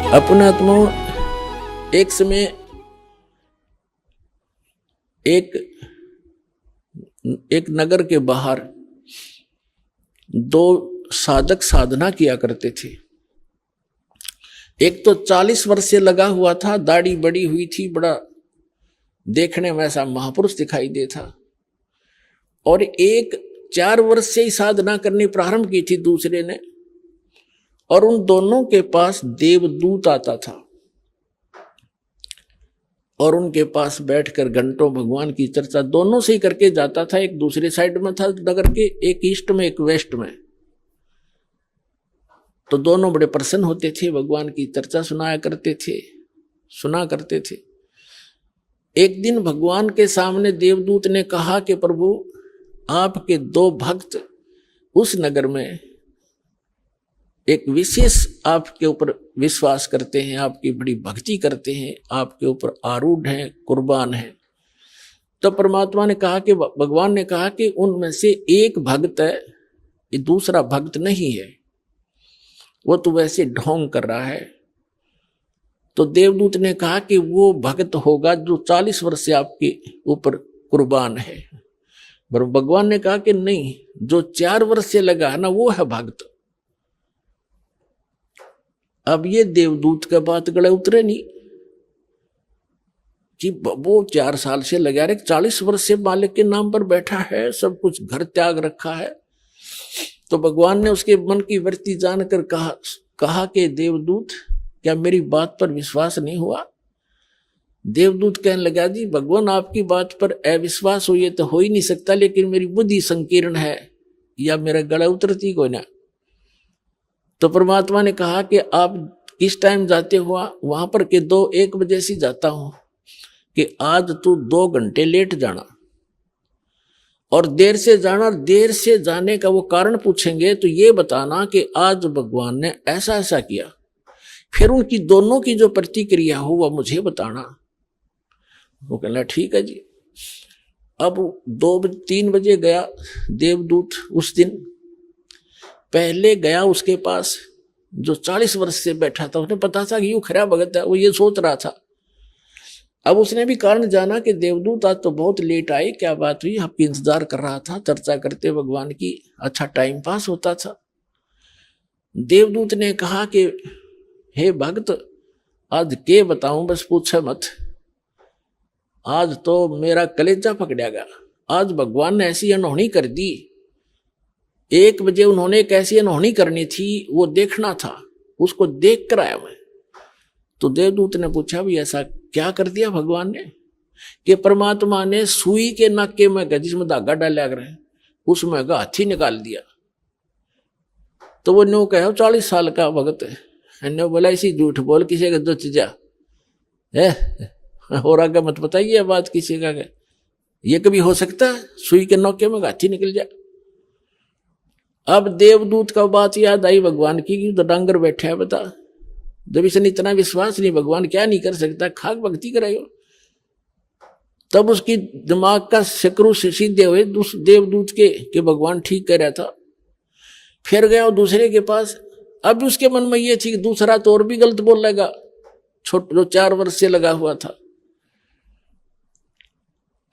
अपनात्मा एक समय एक नगर के बाहर दो साधक साधना किया करते थे। एक तो 40 वर्ष से लगा हुआ था, दाढ़ी बड़ी हुई थी, बड़ा देखने में ऐसा महापुरुष दिखाई दे था। और एक 4 वर्ष से ही साधना करनी प्रारंभ की थी दूसरे ने, और उन दोनों के पास देवदूत आता था और उनके पास बैठकर घंटों भगवान की चर्चा दोनों से ही करके जाता था। एक दूसरे साइड में था नगर के, एक ईस्ट में एक वेस्ट में। तो दोनों बड़े प्रसन्न होते थे, भगवान की चर्चा सुना करते थे। एक दिन भगवान के सामने देवदूत ने कहा कि प्रभु, आपके 2 भक्त उस नगर में एक विशेष आपके ऊपर विश्वास करते हैं, आपकी बड़ी भक्ति करते हैं, आपके ऊपर आरूढ़ हैं, कुर्बान हैं। तो परमात्मा ने कहा कि भगवान ने कहा कि उनमें से एक भक्त है, ये दूसरा भक्त नहीं है, वो तो वैसे ढोंग कर रहा है। तो देवदूत ने कहा कि वो भक्त होगा जो 40 वर्ष से आपके ऊपर कुर्बान है। पर भगवान ने कहा कि नहीं, जो 4 वर्ष से लगा है ना, वो है भक्त। अब ये देवदूत का बात गले उतरे नहीं कि वो 4 साल से लगा रहे, 40 वर्ष से मालिक के नाम पर बैठा है, सब कुछ घर त्याग रखा है। तो भगवान ने उसके मन की वृत्ति जानकर कहा कि देवदूत, क्या मेरी बात पर विश्वास नहीं हुआ? देवदूत कहने लगा, जी भगवान, आपकी बात पर अविश्वास हुई तो हो ही नहीं सकता, लेकिन मेरी बुद्धि संकीर्ण है या मेरा गला उतरती कोई ना। तो परमात्मा ने कहा कि आप किस टाइम जाते हो वहां पर? के 1 बजे से जाता हूं, कि आज तू 2 घंटे लेट जाना और देर से जाना। देर से जाने का वो कारण पूछेंगे तो ये बताना कि आज भगवान ने ऐसा ऐसा किया। फिर उनकी दोनों की जो प्रतिक्रिया हो वह मुझे बताना। वो कहना ठीक है जी। अब 2-3 बजे गया देवदूत। उस दिन पहले गया उसके पास जो 40 वर्ष से बैठा था, उसने पता था कि यूं खरा भगत है, वो ये सोच रहा था। अब उसने भी कारण जाना कि देवदूत आज तो बहुत लेट आए, क्या बात हुई? आपकी इंतजार कर रहा था, चर्चा करते भगवान की, अच्छा टाइम पास होता था। देवदूत ने कहा कि हे भक्त, आज के बताऊं, बस पूछे मत। आज तो मेरा कलेजा पकड़ा गया। आज भगवान ने ऐसी अनहोनी कर दी। 1 बजे उन्होंने एक ऐसी अनहोनी करनी थी, वो देखना था, उसको देख कर आया मैं। तो देवदूत ने पूछा, भी ऐसा क्या कर दिया भगवान ने? कि परमात्मा ने सुई के नाके में जिसमें धागा डाला रहे, उसमें का हाथी निकाल दिया। तो वो न्यू कहो 40 साल का भगत है, न्यू बोला इसी झूठ बोल किसी का दच जा है, और आगे मत बताइए बात किसी का। ये कभी हो सकता है सुई के नौके में हाथी निकल जाए? अब देवदूत का बात याद आई भगवान की, कि तो डांगर बैठा है, बता जब इसने इतना विश्वास नहीं, भगवान क्या नहीं कर सकता, खाक भक्ति कराएगा। तब उसकी दिमाग का शकरू से सीधे हुए देवदूत के भगवान ठीक कह रहा था। फिर गया दूसरे के पास। अब उसके मन में ये थी कि दूसरा तो और भी गलत बोल लेगा, जो 4 वर्ष से लगा हुआ था।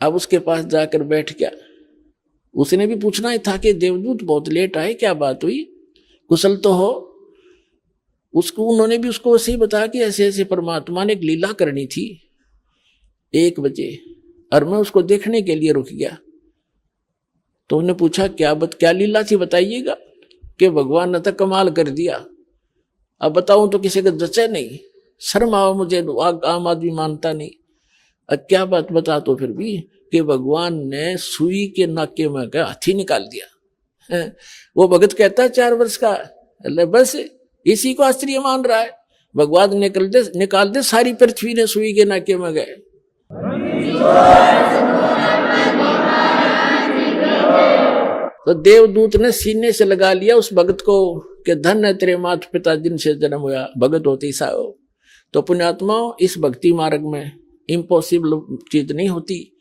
अब उसके पास जाकर बैठ गया। उसने भी पूछना ही था कि देवदूत बहुत लेट आए, क्या बात हुई, कुशल तो हो? उन्होंने भी उसको ऐसे ही बताया कि ऐसे ऐसे परमात्मा ने एक लीला करनी थी 1 बजे, और मैं उसको देखने के लिए रुक गया। तो उन्होंने पूछा क्या लीला थी, बताइएगा। कि भगवान ने तो कमाल कर दिया। अब बताऊं तो किसी का जचे नहीं, शर्म आओ मुझे, आम आदमी मानता नहीं। अब क्या बात बता तो फिर भी, कि भगवान ने सुई के नाके में का हाथी निकाल दिया। वो भगत कहता है 4 वर्ष का, बस इसी को आश्चर्य मान रहा है। भगवान निकाल दे सारी पृथ्वी ने सुई के नाके में गए। तो देवदूत ने सीने से लगा लिया उस भगत को कि धन है तेरे माता पिता जिनसे जन्म हुआ, भगत होती सा हो। तो पुण्यात्माओं, इस भक्ति मार्ग में इम्पॉसिबल चीज नहीं होती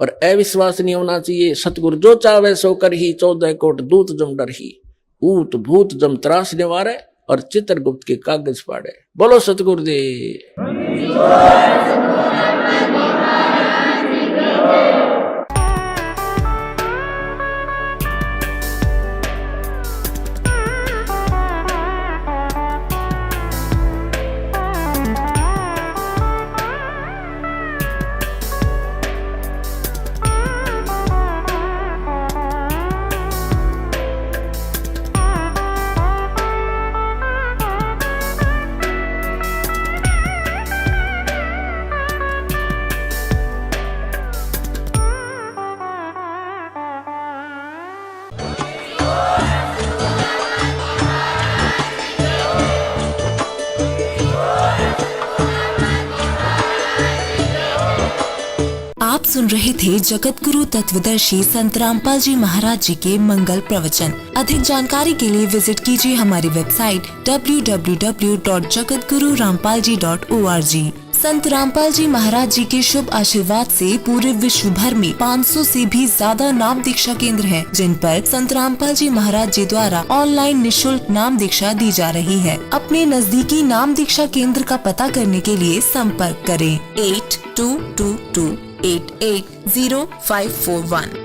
और अविश्वास नहीं होना चाहिए। सतगुरु जो चावे सो कर ही, 14 कोट दूत जम डर ही, ऊत भूत जम त्रास निवारे, और चित्रगुप्त के कागज फाड़े। बोलो सतगुरुदेव। आप सुन रहे थे जगत गुरु तत्वदर्शी संत रामपाल जी महाराज जी के मंगल प्रवचन। अधिक जानकारी के लिए विजिट कीजिए हमारी वेबसाइट www.jagatgururampalji.org। संत रामपाल जी महाराज जी के शुभ आशीर्वाद से पूरे विश्व भर में 500 से भी ज्यादा नाम दीक्षा केंद्र हैं, जिन पर संत रामपाल जी महाराज जी द्वारा ऑनलाइन निशुल्क नाम दीक्षा दी जा रही है। अपने नजदीकी नाम दीक्षा केंद्र का पता करने के लिए संपर्क करें 8222880541।